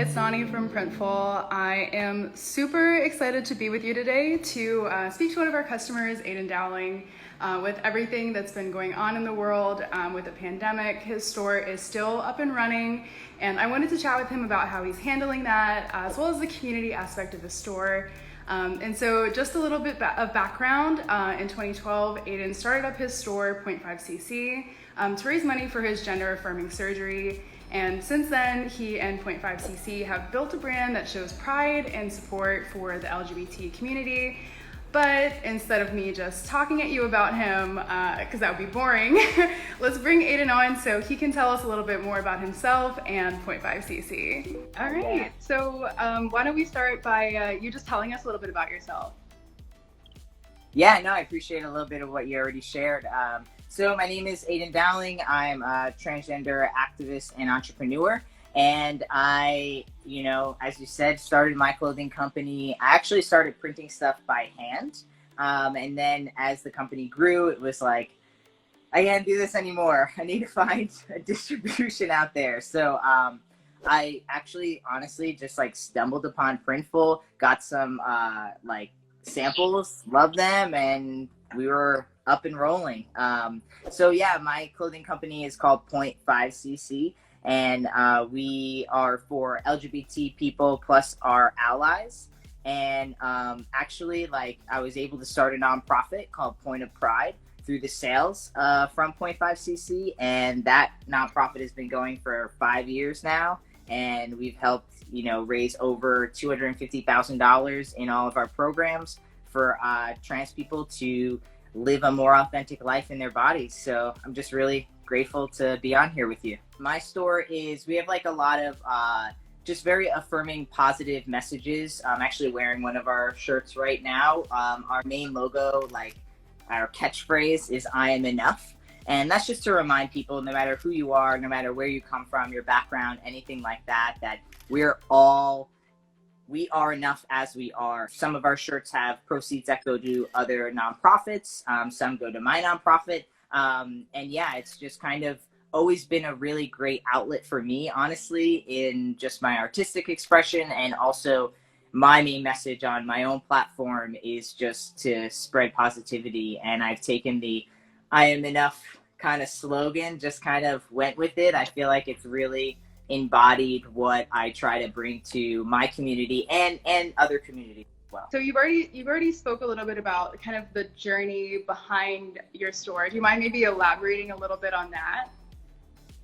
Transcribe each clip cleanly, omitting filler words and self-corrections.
it's Nani from Printful. I am super excited to be with you today to speak to one of our customers, Aydian Dowling. With everything that's been going on in the world with the pandemic, his store is still up and running, and I wanted to chat with him about how he's handling that, as well as the community aspect of the store. And so just a little bit of background, in 2012, Aydian started up his store, 0.5cc, to raise money for his gender-affirming surgery. And since then, he and 0.5cc have built a brand that shows pride and support for the LGBT community. But instead of me just talking at you about him, because that would be boring, let's bring Aydian on so he can tell us a little bit more about himself and 0.5cc. All right, so why don't we start by you just telling us a little bit about yourself? Yeah, no, I appreciate a little bit of what you already shared. So my name is Aydian Dowling. I'm a transgender activist and entrepreneur. And I, as you said, started my clothing company. I actually started printing stuff by hand. And then as the company grew, it was like, I can't do this anymore. I need to find a distribution out there. So I actually, honestly, just stumbled upon Printful, got some samples, loved them, and we were up and rolling. So yeah, my clothing company is called 0.5cc. And we are for LGBT people plus our allies. And actually, I was able to start a nonprofit called Point of Pride through the sales from 0.5cc. And that nonprofit has been going for 5 years now. And we've helped, raise over $250,000 in all of our programs for trans people to live a more authentic life in their bodies. So I'm just really grateful to be on here with you. My store we have a lot of just very affirming, positive messages. I'm actually wearing one of our shirts right now. Our main logo, our catchphrase is "I am enough." And that's just to remind people, no matter who you are, no matter where you come from, your background, anything like that, that we are enough as we are. Some of our shirts have proceeds that go to other nonprofits. Some go to my nonprofit. And yeah, it's just kind of always been a really great outlet for me, honestly, in just my artistic expression. And also my main message on my own platform is just to spread positivity. And I've taken the "I am enough" kind of slogan, just kind of went with it. I feel like it's really embodied what I try to bring to my community and other communities. Well. So you've already spoke a little bit about kind of the journey behind your store. Do you mind maybe elaborating a little bit on that?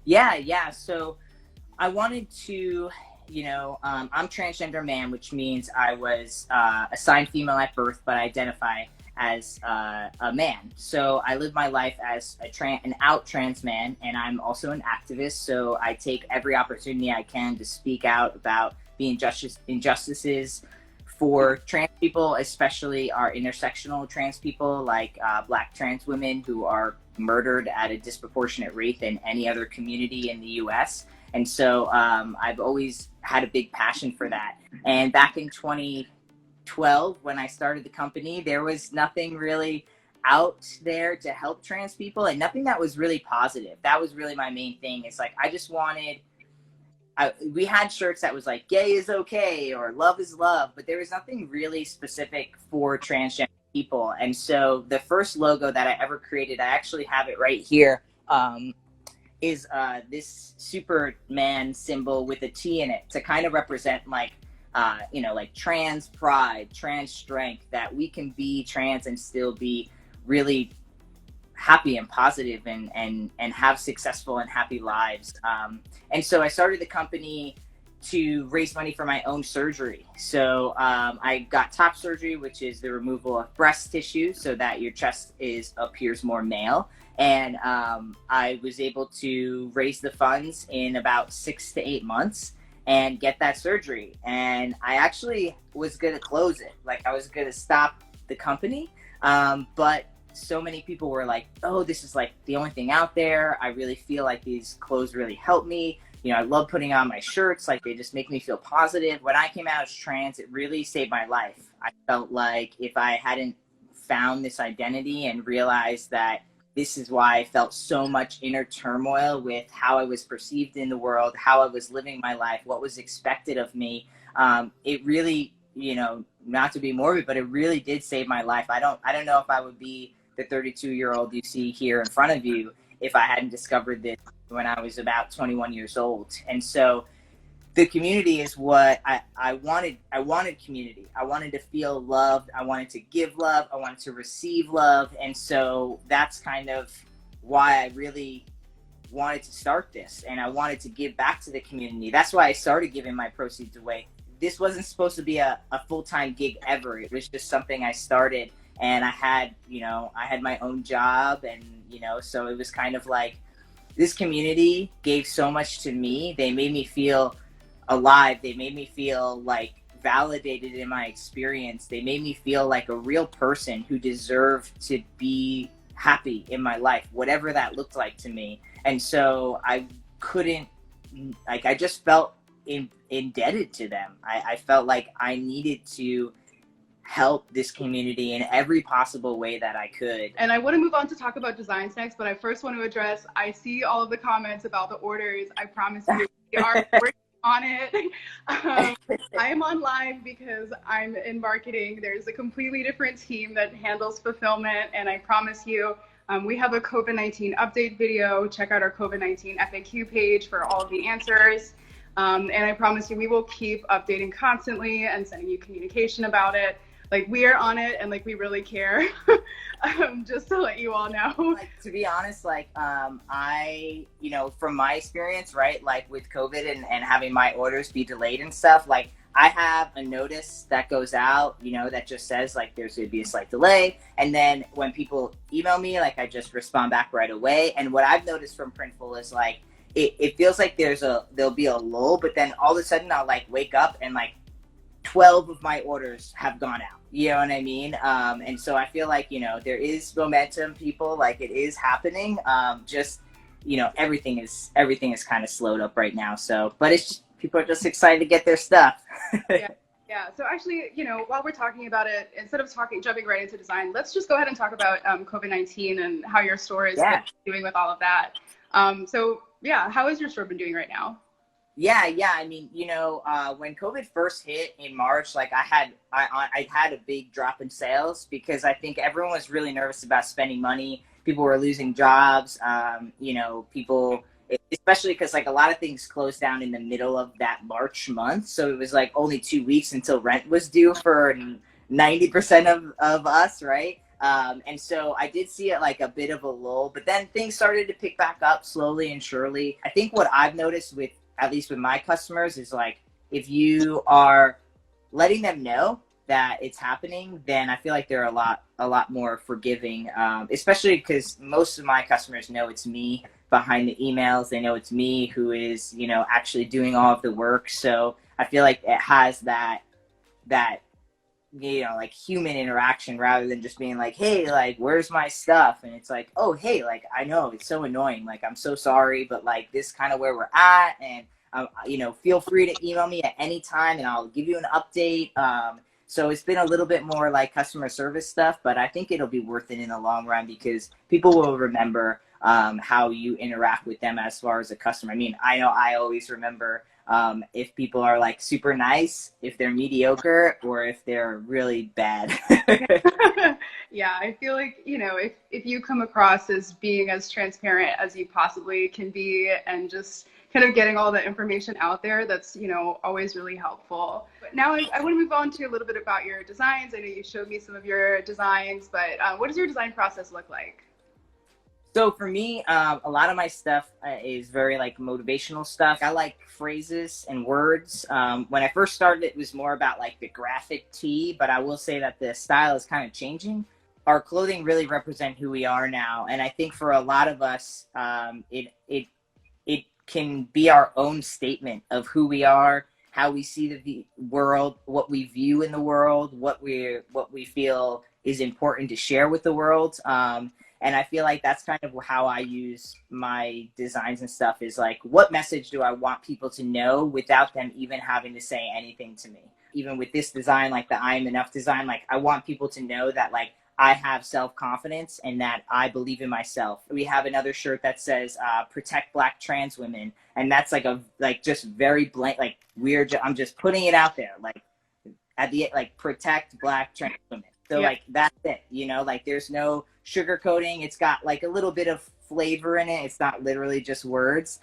Yeah. So I wanted to, I'm transgender man, which means I was assigned female at birth, but I identify as a man. So I live my life as an out trans man, and I'm also an activist. So I take every opportunity I can to speak out about the injustices for trans people, especially our intersectional trans people, like Black trans women who are murdered at a disproportionate rate than any other community in the US. And so I've always had a big passion for that. And back in 2012, when I started the company, there was nothing really out there to help trans people, and nothing that was really positive. That was really my main thing. It's I just wanted, we had shirts that was "gay is okay" or "love is love," but there was nothing really specific for transgender people. And so the first logo that I ever created, I actually have it right here, is this Superman symbol with a T in it to kind of represent trans pride, trans strength, that we can be trans and still be really happy and positive and have successful and happy lives. And so I started the company to raise money for my own surgery. So I got top surgery, which is the removal of breast tissue so that your chest appears more male. And I was able to raise the funds in about 6 to 8 months and get that surgery. And I actually was going to close it. I was going to stop the company. But so many people were like, "Oh, this is the only thing out there. I really feel like these clothes really help me. I love putting on my shirts. They just make me feel positive." When I came out as trans, it really saved my life. I felt like if I hadn't found this identity and realized that this is why I felt so much inner turmoil with how I was perceived in the world, how I was living my life, what was expected of me. It really, not to be morbid, but it really did save my life. I don't know if I would be the 32-year-old you see here in front of you if I hadn't discovered this when I was about 21 years old. And so the community is what I wanted. I wanted community. I wanted to feel loved. I wanted to give love. I wanted to receive love. And so that's kind of why I really wanted to start this. And I wanted to give back to the community. That's why I started giving my proceeds away. This wasn't supposed to be a full-time gig ever. It was just something I started, and I had my own job, and, so it was kind of like this community gave so much to me. They made me feel alive. They made me feel like validated in my experience. They made me feel like a real person who deserved to be happy in my life, whatever that looked like to me. And so I couldn't, I just felt indebted to them. I felt like I needed to help this community in every possible way that I could. And I want to move on to talk about designs next, but I first want to address, I see all of the comments about the orders. I promise you, we are working on it. I am on live because I'm in marketing. There's a completely different team that handles fulfillment, and I promise you, we have a COVID-19 update video. Check out our COVID-19 FAQ page for all of the answers. And I promise you, we will keep updating constantly and sending you communication about it. Like, we are on it, and like, we really care. Just to let you all know. Like, to be honest, like, I, from my experience, right, like with COVID and having my orders be delayed and stuff, like, I have a notice that goes out, that just says like there's going to be a slight delay. And then when people email me, like, I just respond back right away. And what I've noticed from Printful is like, it feels like there'll be a lull, but then all of a sudden I'll like wake up and like 12 of my orders have gone out. You know what I mean? And so I feel like, there is momentum, people, like, it is happening. Just, everything is kind of slowed up right now. So, but it's just, people are just excited to get their stuff. Yeah. So actually, while we're talking about it, instead of jumping right into design, let's just go ahead and talk about COVID-19 and how your store is doing with all of that. So yeah, how has your store been doing right now? Yeah. I mean, when COVID first hit in March, like I had a big drop in sales because I think everyone was really nervous about spending money. People were losing jobs. People, especially because like a lot of things closed down in the middle of that March month. So it was like only 2 weeks until rent was due for 90% of us, right? And so I did see it like a bit of a lull, but then things started to pick back up slowly and surely. I think what I've noticed at least with my customers is like, if you are letting them know that it's happening, then I feel like they're a lot more forgiving, especially because most of my customers know it's me behind the emails. They know it's me who is, actually doing all of the work. So I feel like it has that like human interaction rather than just being like, hey, like, where's my stuff? And it's like, oh, hey, like, I know it's so annoying. Like, I'm so sorry, but like, this is kind of where we're at. And, feel free to email me at any time and I'll give you an update. So it's been a little bit more like customer service stuff, but I think it'll be worth it in the long run because people will remember how you interact with them as far as a customer. I mean, I know I always remember if people are like super nice, if they're mediocre, or if they're really bad. Yeah, I feel like, if you come across as being as transparent as you possibly can be and just kind of getting all the information out there, that's, always really helpful. But now I want to move on to a little bit about your designs. I know you showed me some of your designs, but what does your design process look like? So for me, a lot of my stuff is very like motivational stuff. I like phrases and words. When I first started, it was more about like the graphic tee, but I will say that the style is kind of changing. Our clothing really represent who we are now. And I think for a lot of us, it can be our own statement of who we are, how we see the world, what we view in the world, what we feel is important to share with the world. And I feel like that's kind of how I use my designs and stuff is like, what message do I want people to know without them even having to say anything to me? Even with this design, like the I am enough design, like I want people to know that like I have self-confidence and that I believe in myself. We have another shirt that says protect Black trans women. And that's like just very blank, like weird. I'm just putting it out there. Like at the like protect Black trans women. So like that's it, you know, like there's no sugarcoating. It's got like a little bit of flavor in it. It's not literally just words.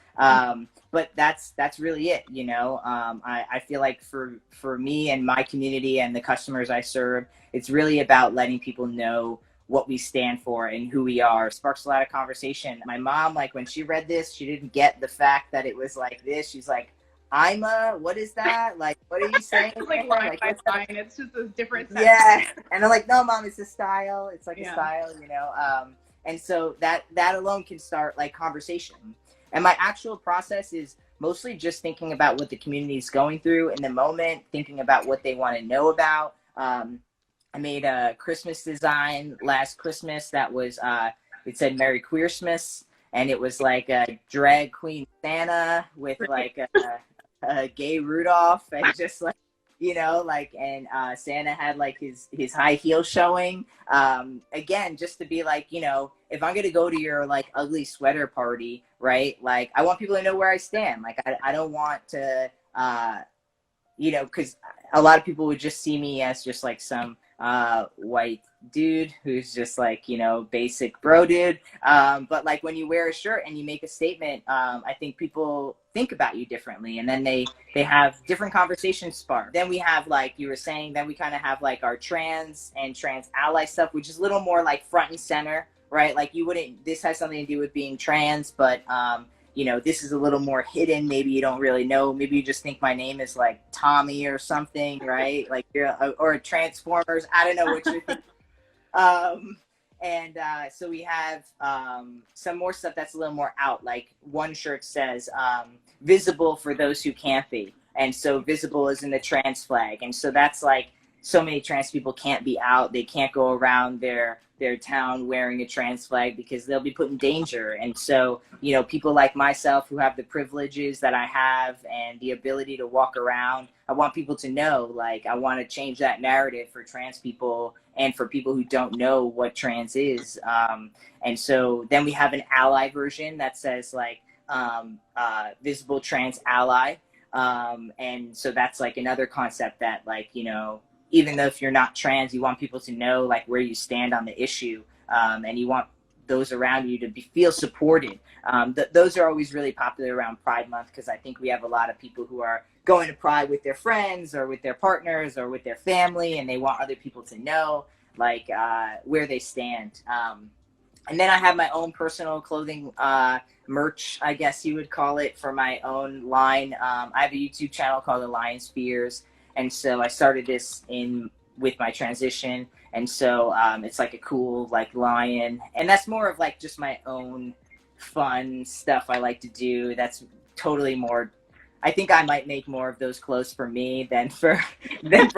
But that's really it, you know. I feel like for me and my community and the customers I serve, it's really about letting people know what we stand for and who we are. It sparks a lot of conversation. My mom, like when she read this, she didn't get the fact that it was like this. She's like, what is that? Like, what are you saying? It's like line by line. It's just a different sentence. Yeah. And I'm like, no, Mom, it's a style. It's like a style, you know? And so that alone can start like conversation. And my actual process is mostly just thinking about what the community is going through in the moment, thinking about what they want to know about. I made a Christmas design last Christmas that was, it said Merry Queersmas. And it was like a drag queen Santa with like a gay Rudolph, and just like, you know, like, and Santa had like his high heel showing. Again, just to be like, you know, if I'm gonna go to your like ugly sweater party, right? Like, I want people to know where I stand. Like, I don't want to, you know, because a lot of people would just see me as just like some white dude who's just like, you know, basic bro dude. But like when you wear a shirt and you make a statement, I think people think about you differently, and then they have different conversations spark. Then we have, like you were saying, then we kind of have like our trans and trans ally stuff, which is a little more like front and center, right? Like this has something to do with being trans, but you know, this is a little more hidden. Maybe you don't really know. Maybe you just think my name is like Tommy or something, right? Like or Transformers. I don't know what you're thinking. So we have some more stuff that's a little more out. Like one shirt says visible for those who can't be. And so visible is in the trans flag. And so that's like, so many trans people can't be out. They can't go around their town wearing a trans flag because they'll be put in danger. And so, you know, people like myself who have the privileges that I have and the ability to walk around, I want people to know, like, I want to change that narrative for trans people and for people who don't know what trans is. And so then we have an ally version that says like visible trans ally. And so that's like another concept that, like, you know, even though if you're not trans, you want people to know like where you stand on the issue, and you want those around you to feel supported. Those are always really popular around Pride Month, because I think we have a lot of people who are going to Pride with their friends or with their partners or with their family, and they want other people to know like where they stand. And then I have my own personal clothing merch, I guess you would call it, for my own line. I have a YouTube channel called Alliance Fears. And so I started this with my transition. And so it's like a cool like lion. And that's more of like just my own fun stuff I like to do. That's totally more, I think I might make more of those clothes for me than for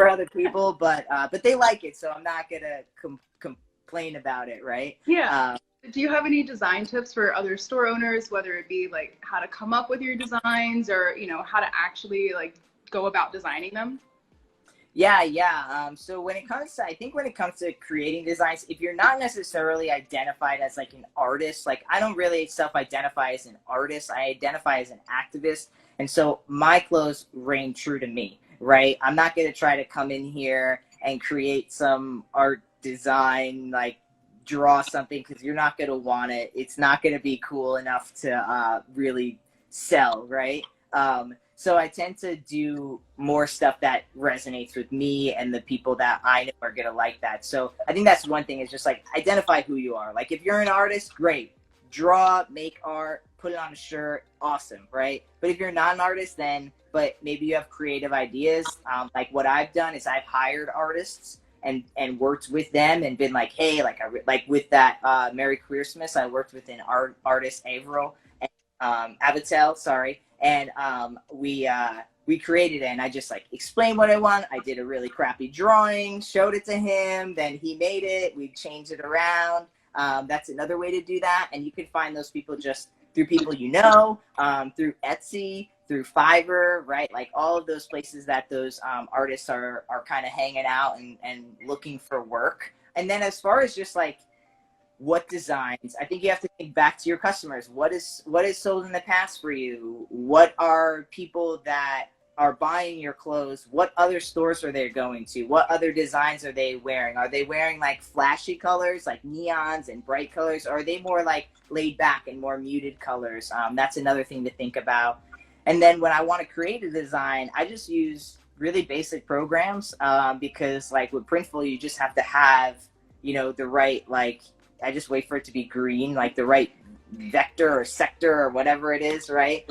other people. But they like it. So I'm not going to complain about it, right? Yeah. Do you have any design tips for other store owners, whether it be like how to come up with your designs or, you know, how to actually like go about designing them? Yeah. So when it comes to creating designs, if you're not necessarily identified as like an artist, like I don't really self-identify as an artist, I identify as an activist. And so my clothes reign true to me, right? I'm not going to try to come in here and create some art design, like draw something, because you're not going to want it. It's not going to be cool enough to really sell, right? So I tend to do more stuff that resonates with me and the people that I know are going to like that. So I think that's one thing, is just like identify who you are. Like if you're an artist, great. Draw, make art, put it on a shirt, awesome, right? But if you're not an artist, but maybe you have creative ideas. Like what I've done is I've hired artists and worked with them and been like, hey, like with that Merry Queersmas, I worked with an artist, Averill, Abatel, sorry. And we created it, and I just like explained what I want. I did a really crappy drawing, showed it to him, then he made it. We changed it around. That's another way to do that. And you can find those people just through people you know, through Etsy, through Fiverr, right? Like all of those places that those artists are kind of hanging out and looking for work. And then as far as just like what designs, I think you have to think back to your customers. What is sold in the past for you? What are people that are buying your clothes? What other stores are they going to? What other designs are they wearing? Are they wearing like flashy colors, like neons and bright colors? Or are they more like laid back and more muted colors? That's another thing to think about. And then when I want to create a design, I just use really basic programs, because like with Printful, you just have to have, the right, like, I just wait for it to be green, like the right vector or sector or whatever it is, right?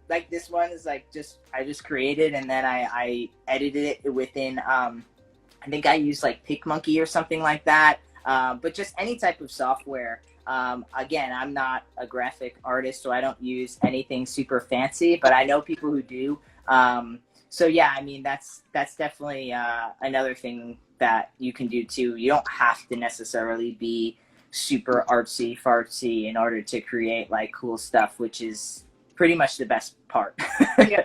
Like this one is like I just created, and then I edited it within, I think I used like PicMonkey or something like that. But just any type of software. Again, I'm not a graphic artist, so I don't use anything super fancy, but I know people who do. So yeah, I mean, that's definitely another thing that you can do too. You don't have to necessarily be super artsy fartsy in order to create like cool stuff, which is pretty much the best part. Yeah.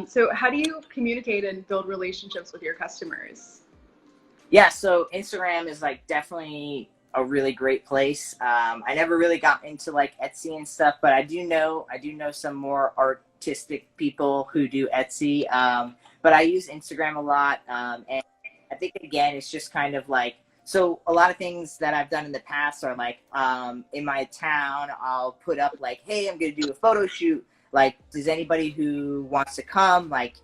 So how do you communicate and build relationships with your customers? Yeah, so Instagram is like definitely a really great place. I never really got into like Etsy and stuff, but I do know some more artistic people who do Etsy. But I use Instagram a lot. And I think again, it's just kind of like, so a lot of things that I've done in the past are like, in my town, I'll put up like, hey, I'm going to do a photo shoot. Like, does anybody who wants to come, like,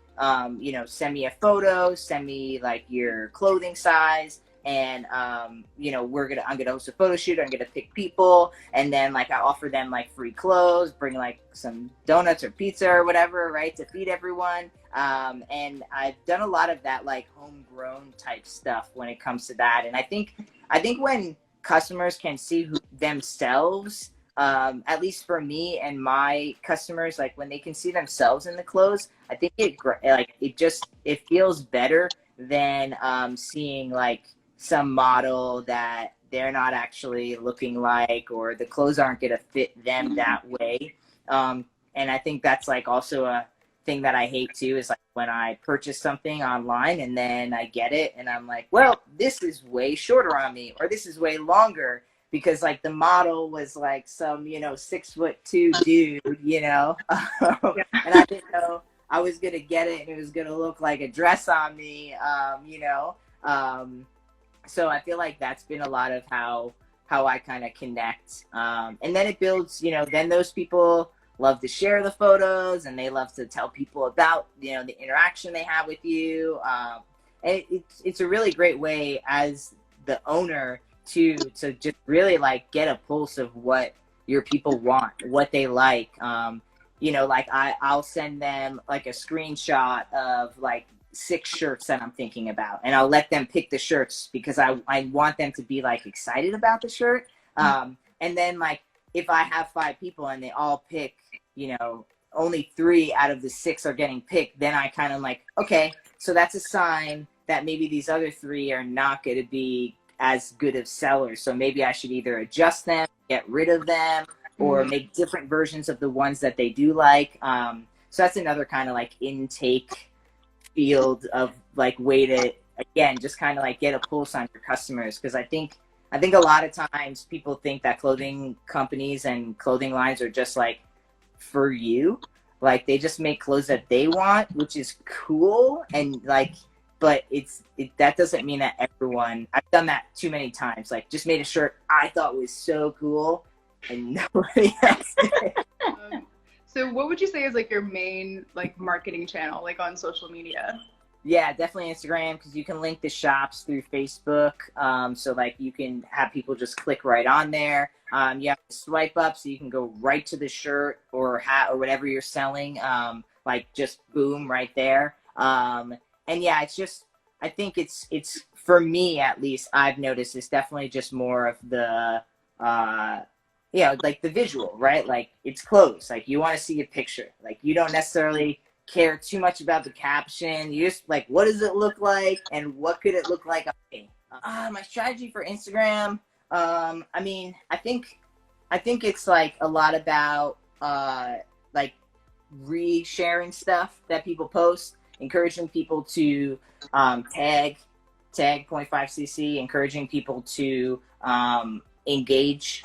send me a photo, send me like your clothing size. And, I'm going to host a photo shoot. I'm going to pick people. And then like, I offer them like free clothes, bring like some donuts or pizza or whatever, right, to feed everyone. And I've done a lot of that like homegrown type stuff when it comes to that. And I think when customers can see themselves, at least for me and my customers, like when they can see themselves in the clothes, I think it feels better than seeing like some model that they're not actually looking like, or the clothes aren't going to fit them that way. And I think that's like also a thing that I hate too, is like when I purchase something online and then I get it and I'm like, well, this is way shorter on me, or this is way longer, because like the model was like some 6'2" dude, and I didn't know I was gonna get it and it was gonna look like a dress on me, so I feel like that's been a lot of how I kind of connect, and then it builds, then those people love to share the photos and they love to tell people about the interaction they have with you, and it's a really great way as the owner to just really like get a pulse of what your people want, what they like. Like I'll send them like a screenshot of like 6 shirts that I'm thinking about, and I'll let them pick the shirts because I want them to be like excited about the shirt. And then like if I have 5 people and they all pick, only 3 out of the 6 are getting picked, then I kind of like, okay, so that's a sign that maybe these other 3 are not going to be as good of sellers. So maybe I should either adjust them, get rid of them, or make different versions of the ones that they do like. So that's another kind of like intake field of like way to, again, just kind of like get a pulse on your customers. Because I think a lot of times people think that clothing companies and clothing lines are just like for you. Like they just make clothes that they want, which is cool. And like, but that doesn't mean that everyone, I've done that too many times. Like just made a shirt I thought was so cool and nobody else did. So what would you say is like your main like marketing channel, like on social media? Yeah, definitely Instagram, because you can link the shops through Facebook. So like you can have people just click right on there. You have to swipe up so you can go right to the shirt or hat or whatever you're selling. Like just boom right there. And yeah, it's just, I think it's for me at least, I've noticed it's definitely just more of the like the visual, right? Like it's clothes. Like you want to see a picture. Like you don't necessarily care too much about the caption. You just like, what does it look like and what could it look like on me? My strategy for Instagram, I mean, I think it's like a lot about like re-sharing stuff that people post, encouraging people to tag tag 0.5cc, encouraging people to engage,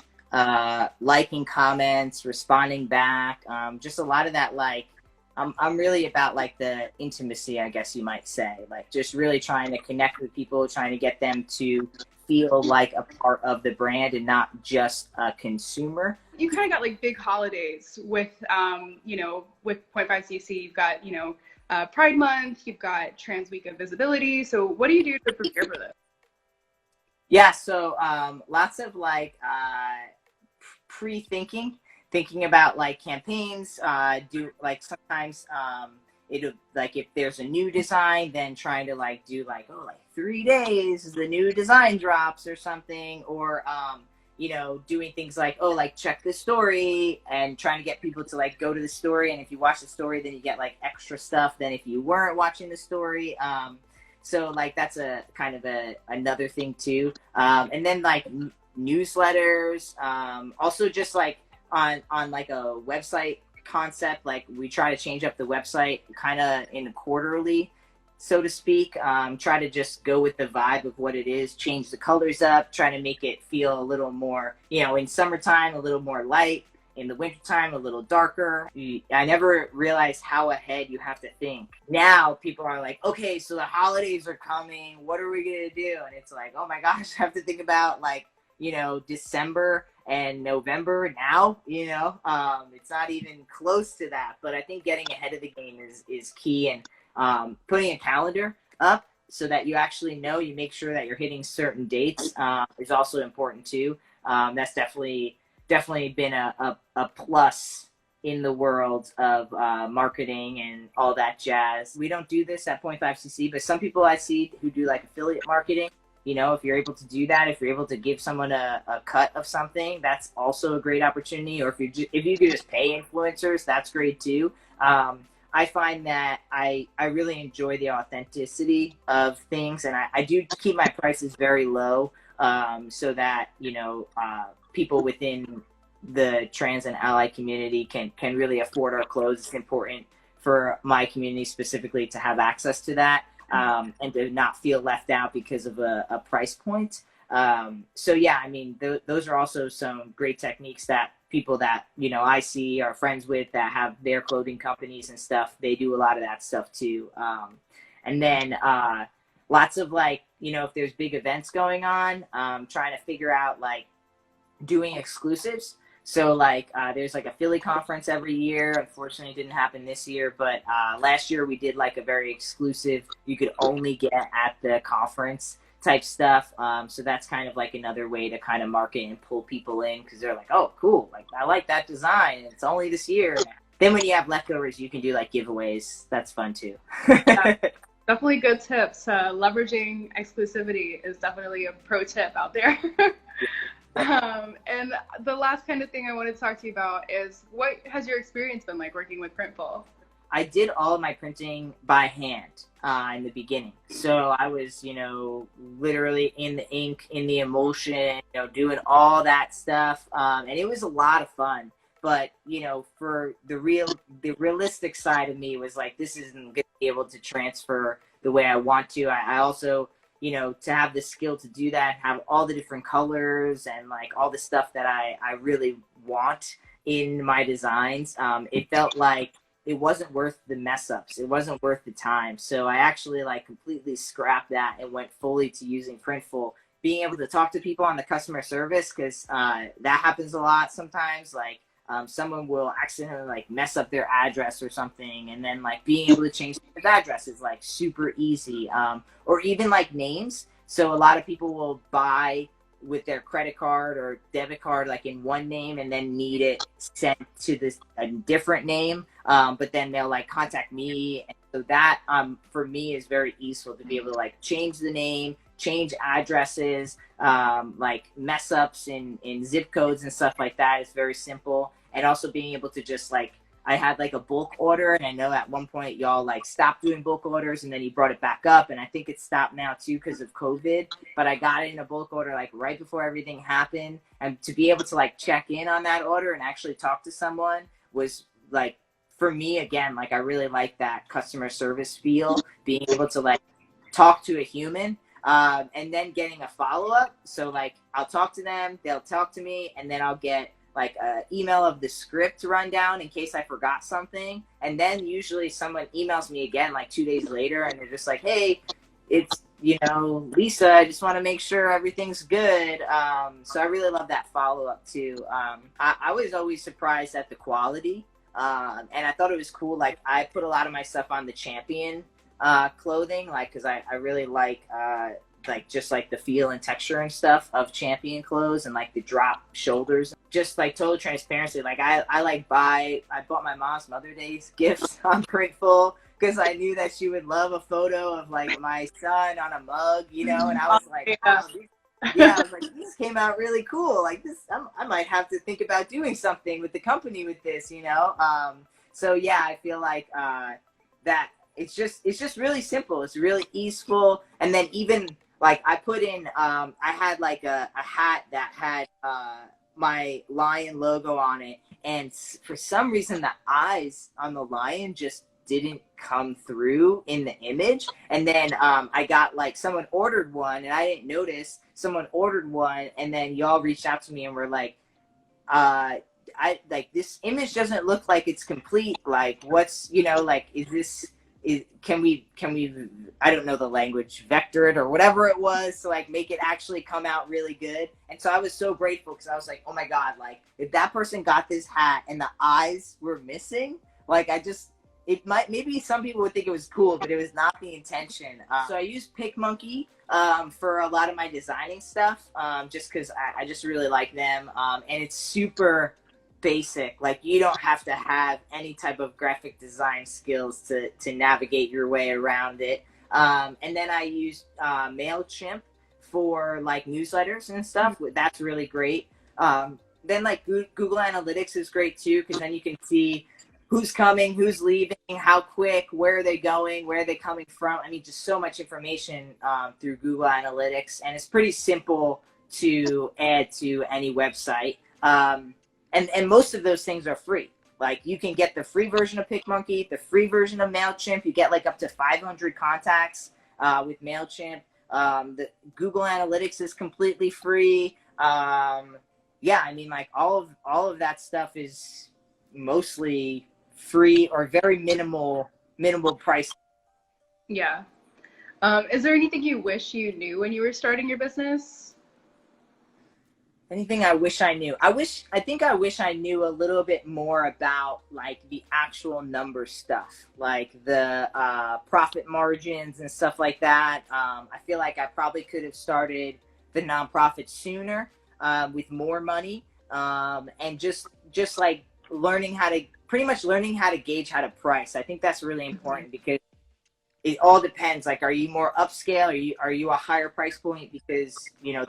liking comments, responding back, just a lot of that. Like, I'm really about like the intimacy, I guess you might say, like just really trying to connect with people, trying to get them to feel like a part of the brand and not just a consumer. You kind of got like big holidays with, you know, with 0.5cc. You've got, you know, Pride Month, you've got Trans Week of Visibility. So what do you do to prepare for this? Yeah, so lots of like thinking about like campaigns. Do like sometimes it'll like if there's a new design, then trying to like do like, oh, like 3 days the new design drops or something, or you know, doing things like, oh, like check the story and trying to get people to like go to the story, and if you watch the story then you get like extra stuff than if you weren't watching the story. So like that's a kind of another thing too. And then like newsletters, also just like on like a website concept, like we try to change up the website kind of in quarterly, so to speak. Try to just go with the vibe of what it is, change the colors up, try to make it feel a little more, you know, in summertime a little more light, in the wintertime a little darker. I never realized how ahead you have to think. Now people are like, okay, so the holidays are coming, what are we gonna do? And it's like, oh my gosh, I have to think about like, you know, December and November now, you know. It's not even close to that, but I think getting ahead of the game is key, and putting a calendar up so that you actually know, you make sure that you're hitting certain dates is also important too. That's definitely been a plus in the world of marketing and all that jazz. We don't do this at 0.5cc, but some people I see who do like affiliate marketing. You know, if you're able to do that, if you're able to give someone a cut of something, that's also a great opportunity. Or if you could just pay influencers, that's great too. I find that I really enjoy the authenticity of things, and I do keep my prices very low, so that, you know, people within the trans and ally community can really afford our clothes. It's important for my community specifically to have access to that. And to not feel left out because of a price point. So yeah, I mean, those are also some great techniques that people that, you know, I see, are friends with, that have their clothing companies and stuff. They do a lot of that stuff too. And then lots of like, you know, if there's big events going on, trying to figure out like doing exclusives. So like there's like a Philly conference every year. Unfortunately, it didn't happen this year, but last year we did like a very exclusive, you could only get at the conference type stuff. So that's kind of like another way to kind of market and pull people in, because they're like, oh, cool, like I like that design, it's only this year. Then when you have leftovers, you can do like giveaways. That's fun too. Yeah, definitely good tips. Leveraging exclusivity is definitely a pro tip out there. And the last kind of thing I wanted to talk to you about is, what has your experience been like working with Printful? I did all of my printing by hand in the beginning. So I was, you know, literally in the ink, in the emulsion, you know, doing all that stuff. And it was a lot of fun. But, you know, for the realistic side of me was like, this isn't going to be able to transfer the way I want to. I also, you know, to have the skill to do that, have all the different colors and like all the stuff that I really want in my designs, it felt like it wasn't worth the mess ups. It wasn't worth the time. So I actually like completely scrapped that and went fully to using Printful, being able to talk to people on the customer service, because that happens a lot sometimes. Like someone will accidentally like mess up their address or something, and then like being able to change their address is like super easy. Or even like names. So a lot of people will buy with their credit card or debit card like in one name and then need it sent to a different name, but then they'll like contact me, and so that for me is very useful to be able to like change the name, change addresses, like mess ups in zip codes and stuff like that is very simple. And also being able to just like, I had like a bulk order, and I know at one point y'all like stopped doing bulk orders, and then you brought it back up, and I think it's stopped now too because of COVID, but I got it in a bulk order like right before everything happened, and to be able to like check in on that order and actually talk to someone was like, for me again, like I really like that customer service feel, being able to like talk to a human. And then getting a follow-up. So like I'll talk to them, they'll talk to me, and then I'll get like an email of the script rundown in case I forgot something. And then usually someone emails me again like 2 days later, and they're just like, hey, it's, Lisa, I just want to make sure everything's good. So I really love that follow-up too. I was always surprised at the quality. And I thought it was cool. Like I put a lot of my stuff on the Champion clothing, like, cause I really like just like the feel and texture and stuff of Champion clothes, and like the drop shoulders. Just like total transparency. Like I bought my mom's Mother's Day gifts on Printful because I knew that she would love a photo of like my son on a mug, and I was like, wow, I was like, this came out really cool. Like this, I might have to think about doing something with the company with this, So yeah, I feel like that it's just really simple. It's really easeful. And then even like I put in, I had like a hat that had my lion logo on it, and for some reason the eyes on the lion just didn't come through in the image. And then I got like someone ordered one and I didn't notice. Someone ordered one, and then y'all reached out to me and were like, I like this image doesn't look like it's complete. Like what's, like, can we I don't know the language, vector it or whatever it was to like make it actually come out really good. And so I was so grateful because I was like, oh my God, like if that person got this hat and the eyes were missing, like maybe some people would think it was cool, but it was not the intention. So I use PicMonkey for a lot of my designing stuff, just because I just really like them. And it's super basic. Like you don't have to have any type of graphic design skills to navigate your way around it. And then I use MailChimp for like newsletters and stuff. That's really great. Then like Google Analytics is great too, because then you can see who's coming, who's leaving, how quick, where are they going, where are they coming from. I mean, just so much information through Google Analytics, and it's pretty simple to add to any website. And most of those things are free. Like you can get the free version of PicMonkey, the free version of MailChimp. You get like up to 500 contacts with MailChimp. The Google Analytics is completely free. Yeah, I mean, like all of that stuff is mostly free or very minimal price. Yeah. Is there anything you wish you knew when you were starting your business? Anything I wish I knew? I think I wish I knew a little bit more about like the actual number stuff, like the profit margins and stuff like that. I feel like I probably could have started the nonprofit sooner with more money, and just like learning how to gauge how to price. I think that's really important because it all depends. Like, are you more upscale? Are you a higher price point because,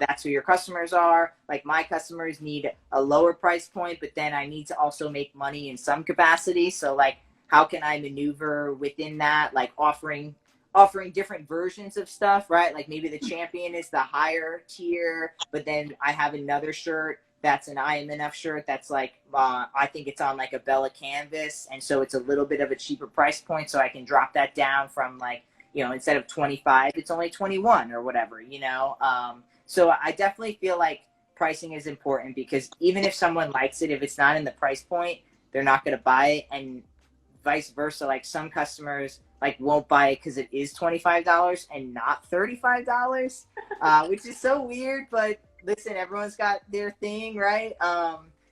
that's who your customers are? Like my customers need a lower price point, but then I need to also make money in some capacity. So like, how can I maneuver within that? Like offering different versions of stuff, right? Like maybe the Champion is the higher tier, but then I have another shirt that's an I Am Enough shirt that's like, I think it's on like a Bella canvas. And so it's a little bit of a cheaper price point. So I can drop that down from like, instead of 25, it's only 21 or whatever, So I definitely feel like pricing is important because even if someone likes it, if it's not in the price point, they're not going to buy it. And vice versa. Like some customers like won't buy it because it is $25 and not $35, which is so weird, but listen, everyone's got their thing, right?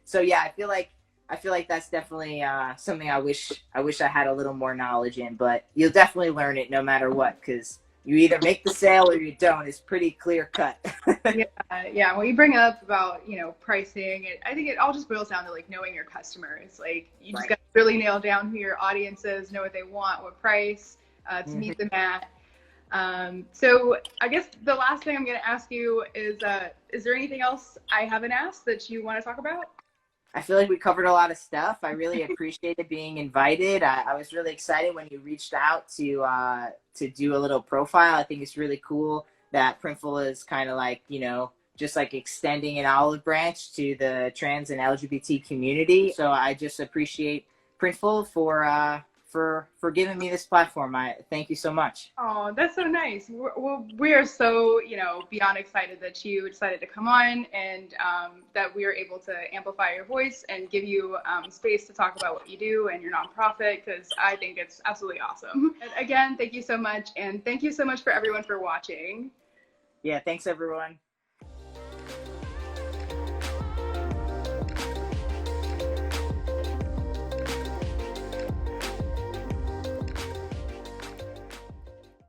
So yeah, I feel like that's definitely something I wish I had a little more knowledge in, but you'll definitely learn it no matter what, because you either make the sale or you don't. It's pretty clear cut. Yeah. Well, you bring up about, pricing, I think it all just boils down to like knowing your customers. Like you just got to really nail down who your audience is, know what they want, what price to meet them at. So I guess the last thing I'm going to ask you is there anything else I haven't asked that you want to talk about? I feel like we covered a lot of stuff. I really appreciated being invited. I was really excited when you reached out to do a little profile. I think it's really cool that Printful is kind of like, just like extending an olive branch to the trans and LGBT community. So I just appreciate Printful for giving me this platform. I thank you so much. Oh, that's so nice. We are so, beyond excited that you decided to come on and that we are able to amplify your voice and give you space to talk about what you do and your nonprofit, because I think it's absolutely awesome. And again, thank you so much. And thank you so much for everyone for watching. Yeah, thanks everyone.